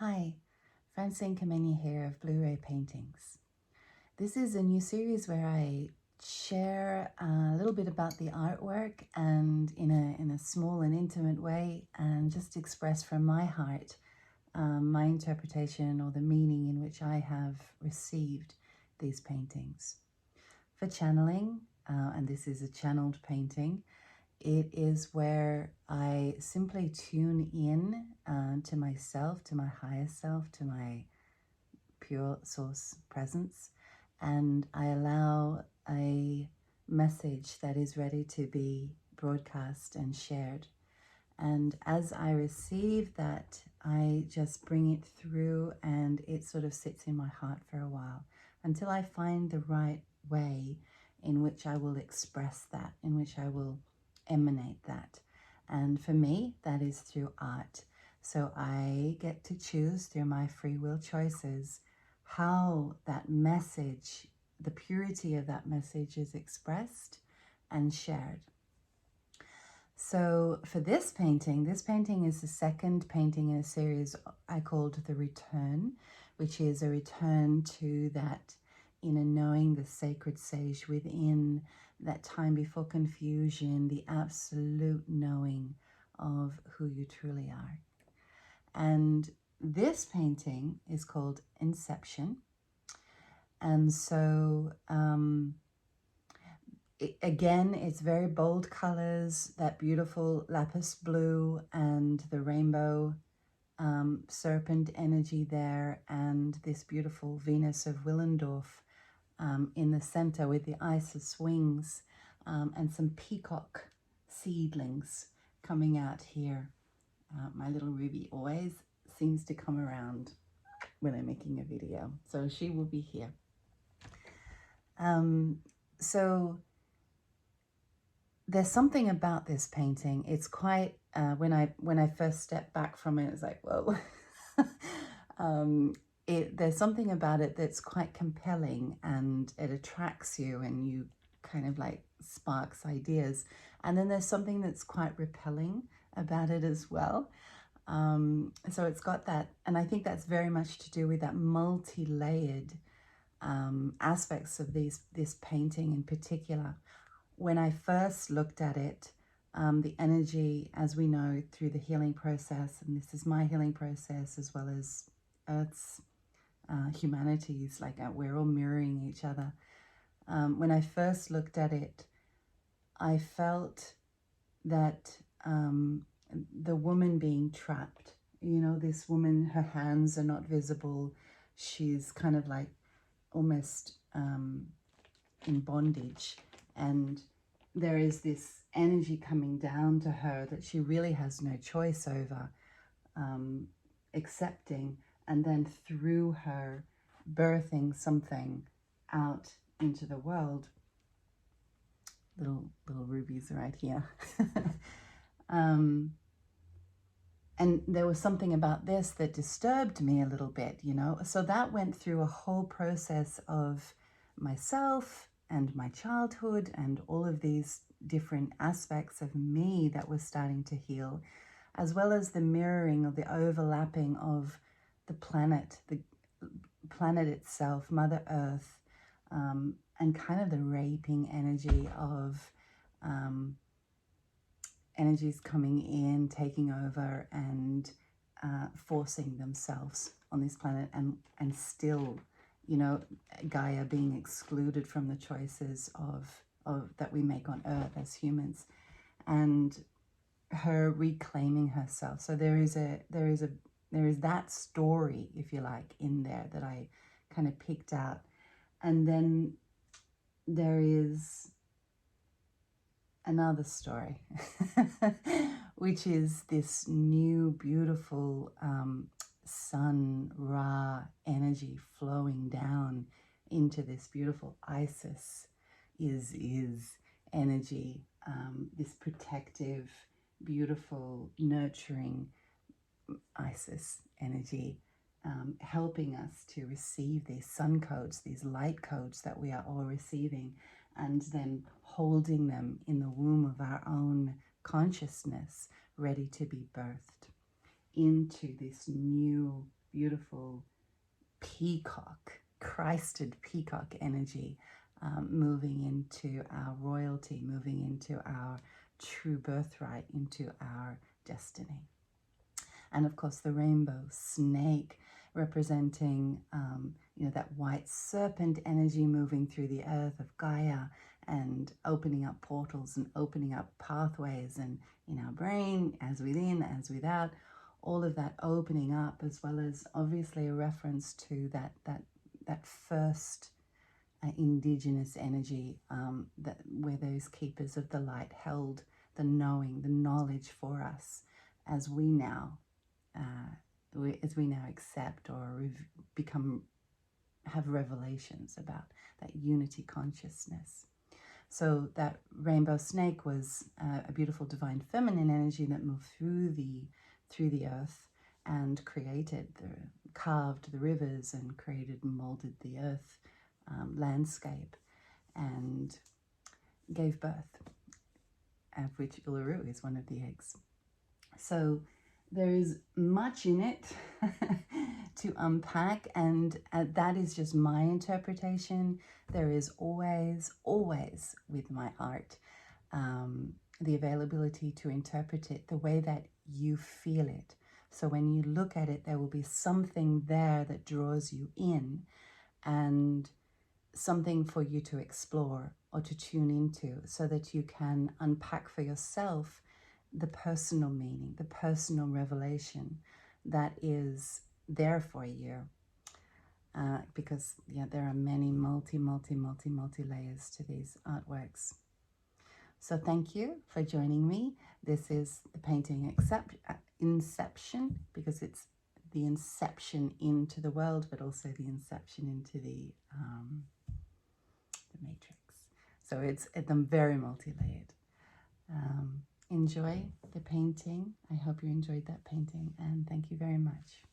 Hi, Francine Kameni here of Blu-ray Paintings. This is a new series where I share a little bit about the artwork and in a small and intimate way, and just express from my heart my interpretation or the meaning in which I have received these paintings. For channeling, and this is a channeled painting, it is where I simply tune in to myself, to my higher self, to my pure source presence, and I allow a message that is ready to be broadcast and shared. And as I receive that, I just bring it through, and it sort of sits in my heart for a while until I find the right way in which I will express that, in which I will emanate that. And for me, that is through art. So I get to choose through my free will choices how that message, the purity of that message, is expressed and shared. So for this painting is the second painting in a series I called The Return, which is a return to that inner knowing, the sacred sage within, that time before confusion, the absolute knowing of who you truly are. And this painting is called Inception. And so again, it's very bold colors, that beautiful lapis blue and the rainbow serpent energy there, and this beautiful Venus of Willendorf in the center with the Isis wings and some peacock seedlings coming out here. My little Ruby always seems to come around when I'm making a video, so she will be here. So there's something about this painting. It's quite, when I first stepped back from it, it's like, whoa. There's something about it that's quite compelling, and it attracts you, and you kind of like sparks ideas. And then there's something that's quite repelling about it as well. So it's got that, and I think that's very much to do with that multi-layered aspects of this painting in particular. When I first looked at it, the energy, as we know, through the healing process, and this is my healing process as well as Earth's, humanity's, like we're all mirroring each other. When I first looked at it, I felt that the woman being trapped, you know, this woman, her hands are not visible. She's kind of like almost in bondage, and there is this energy coming down to her that she really has no choice over accepting, and then through her birthing something out into the world. Little rubies right here. And there was something about this that disturbed me a little bit, you know. So that went through a whole process of myself and my childhood and all of these different aspects of me that was starting to heal, as well as the mirroring of the overlapping of the planet itself, Mother Earth, and kind of the raping energy of energies coming in, taking over, and forcing themselves on this planet, and still, you know, Gaia being excluded from the choices of that we make on Earth as humans, and her reclaiming herself. So there is that story, if you like, in there that I kind of picked out. And then there is another story, which is this new beautiful sun Ra energy flowing down into this beautiful Isis is energy, this protective, beautiful, nurturing Isis energy, helping us to receive these sun codes, these light codes that we are all receiving, and then holding them in the womb of our own consciousness, ready to be birthed into this new beautiful peacock, Christed peacock energy, moving into our royalty, moving into our true birthright, into our destiny. And of course, the rainbow snake representing, that white serpent energy moving through the earth of Gaia and opening up portals and opening up pathways, and in our brain, as within, as without, all of that opening up, as well as obviously a reference to that first indigenous energy, where those keepers of the light held the knowing, the knowledge for us, as we now accept or have revelations about that unity consciousness. So that rainbow snake was a beautiful divine feminine energy that moved through the earth and carved the rivers and created and molded the earth landscape and gave birth, of which Uluru is one of the eggs. So there is much in it to unpack, and that is just my interpretation. There is always with my art the availability to interpret it the way that you feel it. So when you look at it, there will be something there that draws you in, and something for you to explore or to tune into, so that you can unpack for yourself the personal meaning, the personal revelation that is there for you. Because there are many multi layers to these artworks. So thank you for joining me. This is the painting Inception, because it's the inception into the world, but also the inception into the matrix. So it's very multi-layered. Enjoy the painting. I hope you enjoyed that painting, and thank you very much.